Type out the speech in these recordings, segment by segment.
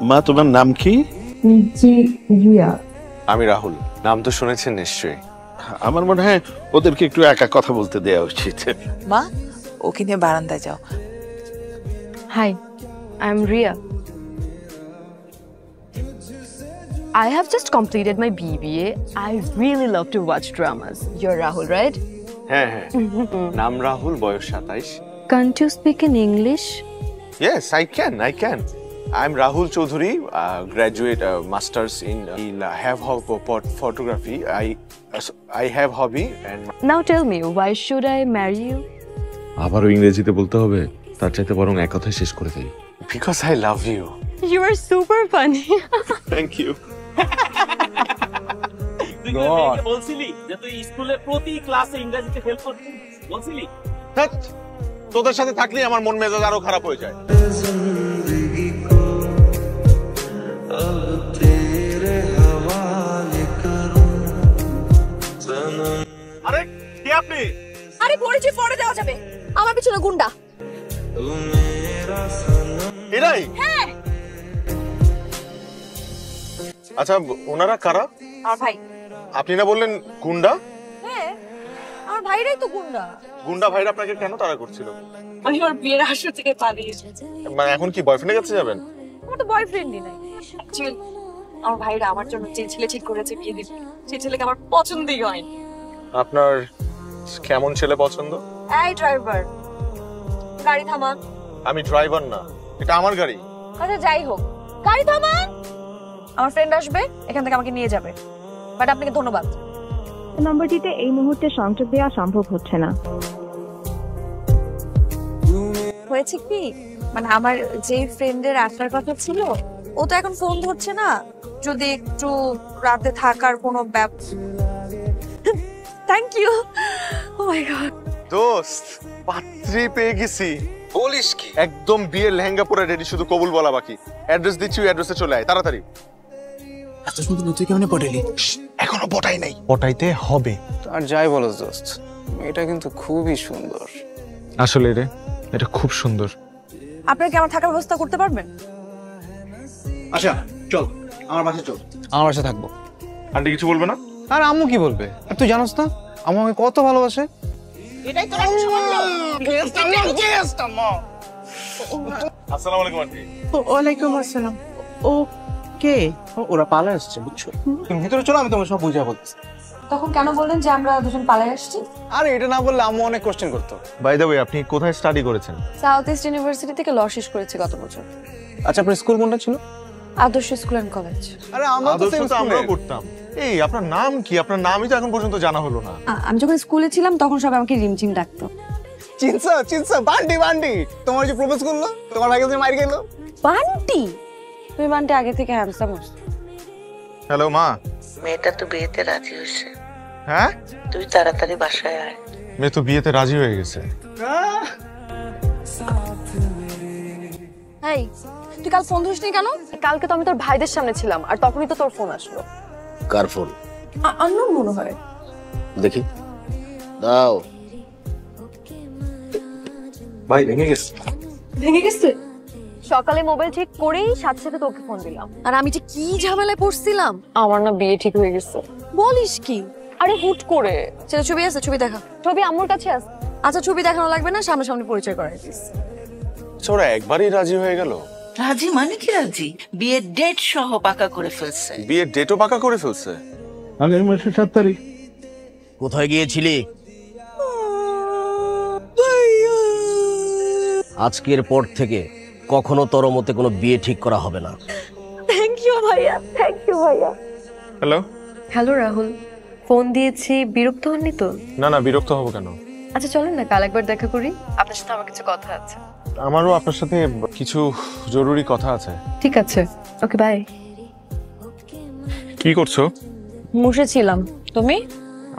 মা তোমার নাম কি? জি রিয়া। আমি রাহুল। নাম তো শুনেছেন নিশ্চয়ই। আমার মনে হয় ওদেরকে একটু একা কথা বলতে দেওয়া উচিত। মা ওকে নিয়ে বারান্দায় যাও। Hi, I'm Ria. I have just completed my BBA. I really love to watch dramas. You're Rahul, right? হ্যাঁ হ্যাঁ, নাম রাহুল, বয়স 27। Can't you speak in English? Yes, I can. I'm Rahul Chaudhary, graduate masters in have photography. I have hobby and Now tell me, why should I marry you? আবারও ইংরেজিতে বলতে হবে, তার চাইতে বরং এক কথায় শেষ করে দেই। because I love you. You are super funny. Thank you. বলছিলি যে তুই স্কুলে প্রতি ক্লাসে ইংরেজিতে হেল্প করছিস, বলছিলি? তোদের সাথে থাকলেই আমার মন মেজাজ আরো খারাপ হয়ে যায়। আরে কে আপনি? আরে পরিচয় পরে দেওয়া যাবে, আমার পিছনে গুন্ডা। এরাই? হ্যাঁ। আচ্ছা, ওনারা কারা? আমার ভাই। আপনি না বললেন গুন্ডা? হ্যাঁ, আমার ভাইরাই তো গুন্ডা। গুন্ডা ভাইরা আপনাকে কেন তাড়া করছিল? আমি আমার বিয়ের আসর থেকে পালিয়ে এসেছি। মানে এখন কি বয়ফ্রেন্ডের কাছে যাবেন? আমার তো বয়ফ্রেন্ডই নাই। অ্যাকচুয়ালি আমার ভাইরা আমার জন্য যে ছেলে ঠিক করেছে বিয়ে দিতে, সেই ছেলেকে আমার পছন্দই হয়নি। আপনার কেমন ছেলে পছন্দ? এই ড্রাইভার, গাড়ি থামান। আমি ড্রাইভার না, এটা আমার গাড়ি। আচ্ছা যাই হোক, গাড়ি থামান। আমার ফ্রেন্ড আসবে, এখান থেকে আমাকে নিয়ে যাবে। বাট আপনাকে ধন্যবাদ। নম্বরটিতে এই মুহূর্তে সংযোগ দেওয়া সম্ভব হচ্ছে না। হয়েছে কি, মানে আমার যে ফ্রেন্ডের আসার কথা ছিল, ও তো এখন ফোন ধরছে না। যদি একটু রাতে থাকার কোনো thank you. Oh my god. দোস্ত, পাত্রী পেয়ে গেছি। বলিস কি? একদম বিয়ের লেহেঙ্গা পরে রেডি, শুধু কবুল বলা বাকি। অ্যাড্রেস দিচ্ছি, অ্যাড্রেসে চলে আয় তাড়াতাড়ি। এত সুন্দর তুই কেমনে পটাইলি? এখনো পটাই নাই, পটাইতে হবে। আর যাই বলো দোস্ত, এটা কিন্তু খুবই সুন্দর। আসলে রে, এটা খুব সুন্দর। আপনারা কি আমার থাকার ব্যবস্থা করতে পারবেন? আচ্ছা চল, আমার বাসায় চল। আমার বাসায় থাকবো। আন্টি কিছু বলবে না? আর আম্মু কি বলবে? আর তুই জানোস না আম্মু আমাকে কত ভালোবাসে। এটাই তো রাখছি বললো। আসসালামু আলাইকুম আন্টি। ওয়ালাইকুম আসসালাম। ও কে? ওরা পালা আসছে, বুঝছো? তুমি ভিতরে চলো, আমি তোমার সব বুঝিয়ে বলতেছি। তখন কেন বললেন যে আমরা দুজন পালিয়ে আসছি? আরে এটা না বললে আম্মু অনেক কোশ্চেন করতো। বাই দ্য ওয়ে, আপনি কোথায় স্টাডি করেছেন? সাউথ ইস্ট ইউনিভার্সিটি থেকে ল শেষ করেছি গত বছর। আচ্ছা, আপনার স্কুল কোনটা ছিল? আদর্শ স্কুল এন্ড কলেজ। আরে আমরা তো আদর্শ সেম তো আমরাও স্কুলে পড়তাম। এই আপনার নাম কি? আপনার নামই তো এখন পর্যন্ত জানা হলো না। আমি যখন স্কুলে ছিলাম তখন সবাই আমাকে রিমঝিম ডাকতো। চিনসা বান্টি তোমার যে প্রপোজ করলো, তোমার ভাই কাছে মার গেল। বান্টি? তুমি বান্টি আগে থেকে হ্যান্ডসাম হস। হ্যালো মা। মেয়েটা তো বিয়েতে রাজি হয়েছে। হ্যাঁ? তুই তাড়াতাড়ি বাসায় আয়। মেয়ে তো বিয়েতে রাজি হয়ে গেছে। এই, তুই কাল ফোন ধরিসনি কেন? কালকে তো আমি তোর ভাইদের সামনে ছিলাম, আর তখনই তো তোর ফোন আসলো। কার ফোন? আননোন মনে হয়। দেখি দাও। ভাই ভেঙে গেছে। ভেঙে গেছে? সকালে মোবাইল ঠিক করেই সাথে সাথে তোকে ফোন দিলাম। আর আমি যে কি ঝামেলায় পড়ছিলাম। আমার না বিয়ে ঠিক হয়ে গেছে। বলিস কি? আরে হুট করে। ছেলে ছবি আছে? ছবি দেখা। ছবি আম্মুর কাছে আছে। আচ্ছা ছবি দেখানো লাগবে না, সামনাসামনি পরিচয় করাই দিস। ওরা একবারই রাজি হয়ে গেল? রাজি মানে কি রাজি? বিয়ের ডেট সহ পাকা করে ফেলছে। বিয়ের ডেটও পাকা করে ফেলছে? আগামী মাসের 7 তারিখ। কোথায় গিয়েছিলি? আজকের পর থেকে কখনো তোর মতে কোনো বিয়ে ঠিক করা হবে না। থ্যাংক ইউ ভাইয়া, থ্যাংক ইউ ভাইয়া। হ্যালো। হ্যালো রাহুল, ফোন দিয়েছি, বিরক্ত হননি তো? না বিরক্ত হব কেন? আচ্ছা চলেন না কাল একবার দেখা করি, আপনার সাথে আমার কিছু কথা আছে। আমারও আপনার সাথে কিছু জরুরি কথা আছে। ঠিক আছে, ওকে বাই। কি করছো? বসেছিলাম। তুমি?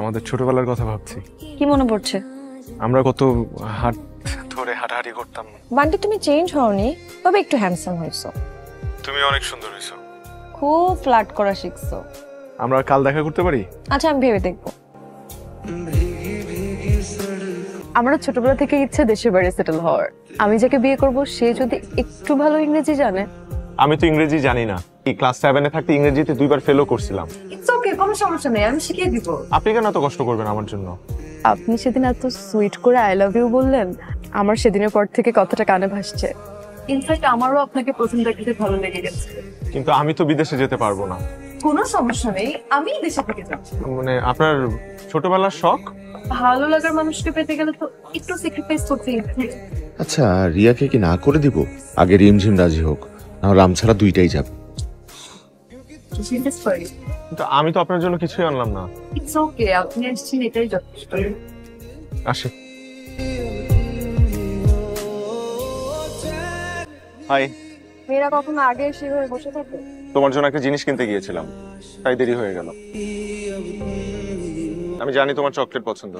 আমাদের ছোটবেলার কথা ভাবছি। কি মনে পড়ছে? আমরা কত হাত ধরে হাঁটাহাঁটি করতাম। বান্টি তুমি চেঞ্জ হওনি, তবে একটু হ্যান্ডসাম হয়েছো। তুমি অনেক সুন্দর হয়েছো। খুব ফ্লার্ট করা শিখছো। আমরা কাল দেখা করতে পারি? আচ্ছা আমি ভেবে দেখবো। আমার ছোটবেলা থেকে ইচ্ছে দেশের বাইরে সেটেল হওয়ার। আমি যাকে বিয়ে করব সে যদি একটু ভালো ইংরেজি জানে আমি তো ইংরেজি জানি না। এই ক্লাস 7 এ থাকতে ইংরেজিতে 2বার ফেলও করছিলাম। ইটস ওকে, কোনো সমস্যা নেই, আমি শিখিয়ে দিব। আপনি কেন এত কষ্ট করবেন আমার জন্য? আপনি সেদিন এত সুইট করে আই লাভ ইউ বললেন, আমার সেদিনের পর থেকে কথাটা কানে ভাসছে। ইনফ্যাক্ট আমারও আপনাকে প্রথম দেখাতে ভালো লেগে গেছে। কিন্তু আমি তো বিদেশে যেতে পারবো না। কোনো সমস্যা নেই, আমি দেশে থেকে যাব। মানে আপনার ছোটবেলার শখ? ভালো লাগার মানুষকে পেতে গেলে তো একটু স্যাক্রিফাইস করতেই হবে। আচ্ছা, রিয়াকে কি না করে দিব? আগে রিমঝিম রাজি হোক, না রাম ছাড়া দুইটাই যাবে। কিন্তু আমি তো আপনার জন্য কিছুই আনলাম না। ইটস ওকে, আপনি আসছেন এটাই যথেষ্ট। আসে। হাই। মেয়েরা কখনো আগে এসে হয়ে বসে থাকে? তোমার জন্য একটা জিনিস কিনতে গিয়েছিলাম, তাই দেরি হয়ে গেল। আমি জানি তোমার চকলেট পছন্দ।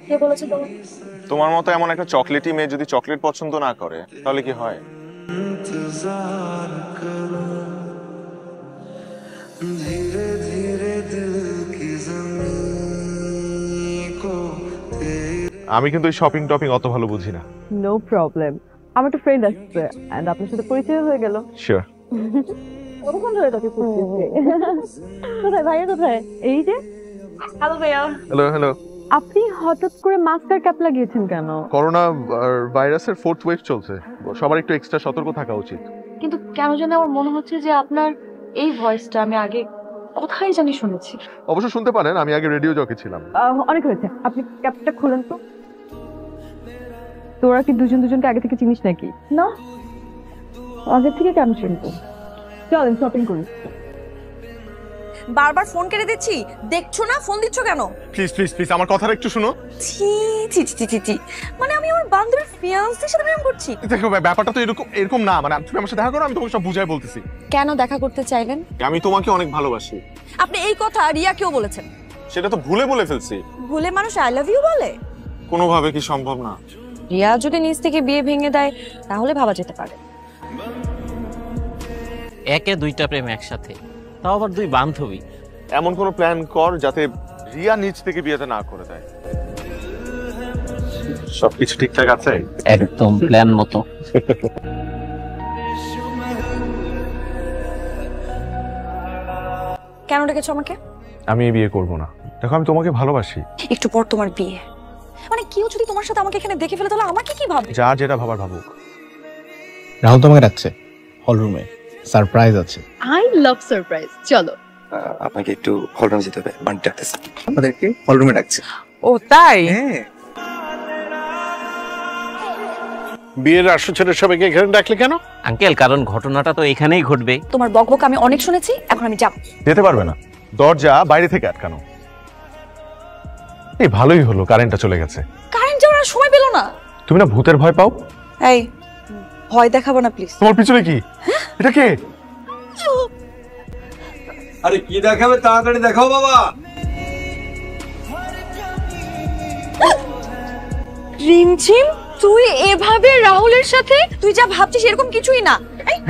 কে বলেছে তোমার? তোমার মতো এমন একটা চকলেটই মেয়ে যদি চকলেট পছন্দ না করে তাহলে কি হয়? আমি কিন্তু এই শপিং টপিং অত ভালো বুঝি না। নো প্রবলেম, আমার একটা ফ্রেন্ড আসছে এন্ড আপনার সাথে পরিচয় হয়ে গেল। শিওর। কতক্ষণ ধরে তাকে খুঁজতেছি। কোথায় ভাইয়া, কোথায়? এই যে। হ্যালো ভাইয়া। Hello hello. আপনি হঠাৎ করে মাস্ক আর ক্যাপ লাগিয়েছেন কেন? করোনা ভাইরাসের 4th ওয়েভ চলছে, সবার একটু এক্সট্রা সতর্ক থাকা উচিত। কিন্তু কেন জানি আমার মনে হচ্ছে যে আপনার এই ভয়েসটা আমি আগে কোথায় জানি শুনেছি। অবশ্য শুনতে পারেন, আমি আগে রেডিও জকি ছিলাম। অনেক হয়েছে, আপনি ক্যাপটা খুলেন তো। তোরা কি দুজন দুজনকে আগে থেকে চিনিস নাকি? না, আগে থেকে কেন চিনবো? চলেন শপিং করি। বারবার ফোন কেটে দিচ্ছি, দেখছো না? ফোন দিচ্ছ কেন? প্লিজ প্লিজ প্লিজ আমার কথাটা একটু শুনো। ছি ছি ছি ছি ছি, মানে আমি আমার বান্ধবীর ফিয়ান্সের সাথে প্রেম করছি? দেখো ব্যাপারটা তো এরকম না, মানে তুমি আমার সাথে দেখা করো, আমি তোমাকে সব বুঝাই বলতেছি। কেন দেখা করতে চাইলেন? আমি তোমাকে অনেক ভালোবাসি। আপনি এই কথা রিয়াকেও বলেছেন? সেটা তো ভুলে বলে ফেলছি। ভুলে মানুষ আই লাভ ইউ বলে? কোনোভাবে কি সম্ভব না? রিয়া যদি নিজ থেকে বিয়ে ভেঙে দেয় তাহলে ভাবা যেতে পারে। একে দুইটা প্রেম একসাথে, তাও আবার দুই বান্ধবী। এমন কোনো প্ল্যান কর যাতে রিয়া নিজ থেকে বিয়েতে না করে দেয়। সবকিছু ঠিকঠাক আছে? একদম প্ল্যান মতো। কেন ডেকেছো আমাকে? আমি বিয়ে করব না। দেখো আমি তোমাকে ভালোবাসি। একটু পর তোমার বিয়ে, মানে কেউ যদি তোমার সাথে আমাকে এখানে দেখে ফেলে তাহলে আমাকে কি ভাববে? যা যেটা ভাবার ভাবুক। রাহুল তোমাকে ডাকছে হল রুমে, সারপ্রাইজ আছে। I love surprise. চলো। আপনাকে একটু হল রুমে যেতে হবে, বান্টি ডাকতেছে আমাদেরকে, হল রুমে ডাকছে। ও তাই? হ্যাঁ। বিয়ের আসর ছেড়ে সবাইকে এখানে ডাকলে কেন? আঙ্কেল, কারণ ঘটনাটা তো এখানেই ঘটবে। তোমার বকবক আমি অনেক শুনেছি, এখন আমি যাব। যেতে পারবে না, দরজা বাইরে থেকে আটকানো। এই ভালোই হলো কারেন্টটা চলে গেছে। কারেন্ট যাওয়ার আর সময় পেল না। তুমি না ভূতের ভয় পাও? এই ভয় দেখাবো না প্লিজ। তোমার পিছনে কি? এটা কে? আরে কি দেখাবে, তাড়াতাড়ি দেখাও বাবা। রিমঝিম, তুই এভাবে রাহুলের সাথে? তুই যা ভাবছিস এরকম কিছুই না।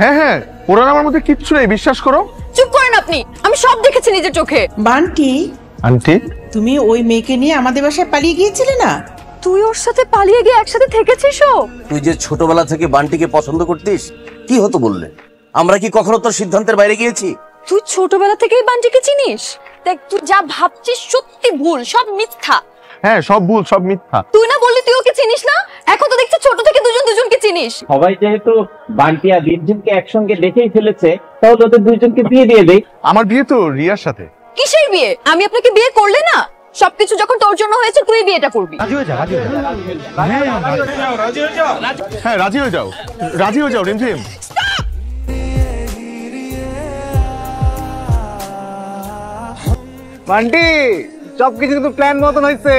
হ্যাঁ হ্যাঁ, পুরান আমার মধ্যে কিচ্ছু নেই, বিশ্বাস করো। চুপ করেন আপনি, আমি সব দেখেছি নিজের চোখে। বান্টি, আন্টি, তুমি ওই মেয়েকে নিয়ে আমাদের বাসায় পালিয়ে গিয়েছিলে না? তুই ওর সাথে পালিয়ে গিয়ে একসাথে থেকেছিস? তুই যে ছোটবেলা থেকে বান্টিকে পছন্দ করতিস, কি হতো বললে? আমরা কি কখনো তোর সিদ্ধান্তের বাইরে গিয়েছি? তুই ছোটবেলা থেকেই বান্টিকে চিনিস? দেখ, তুই যা ভাবছিস সত্যি ভুল, সব মিথ্যা। হ্যাঁ সব ভুল, সব মিথ্যা। তুই না বললি তুই ওকে চিনিস না? এখন তো দেখছি ছোট থেকে দুজন দুজনকে চিনিস। সবাই যেহেতু বান্টি আর রিমঝিমকে একসঙ্গে দেখেই ফেলেছে, তাহলে ওদের দুইজনকে বিয়ে দিয়ে দেই। আমার বিয়ে তো রিয়ার সাথে। কিসের বিয়ে? আমি আপনাকে বিয়ে করলে না? সবকিছু যখন তোর জন্য হয়েছে তুই বিয়েটা করবি। হ্যাঁ রাজি হয়ে যাও, রাজি হয়ে যাও রিমঝিম। বান্টি, সবকিছু কিন্তু প্ল্যান মতন হয়েছে।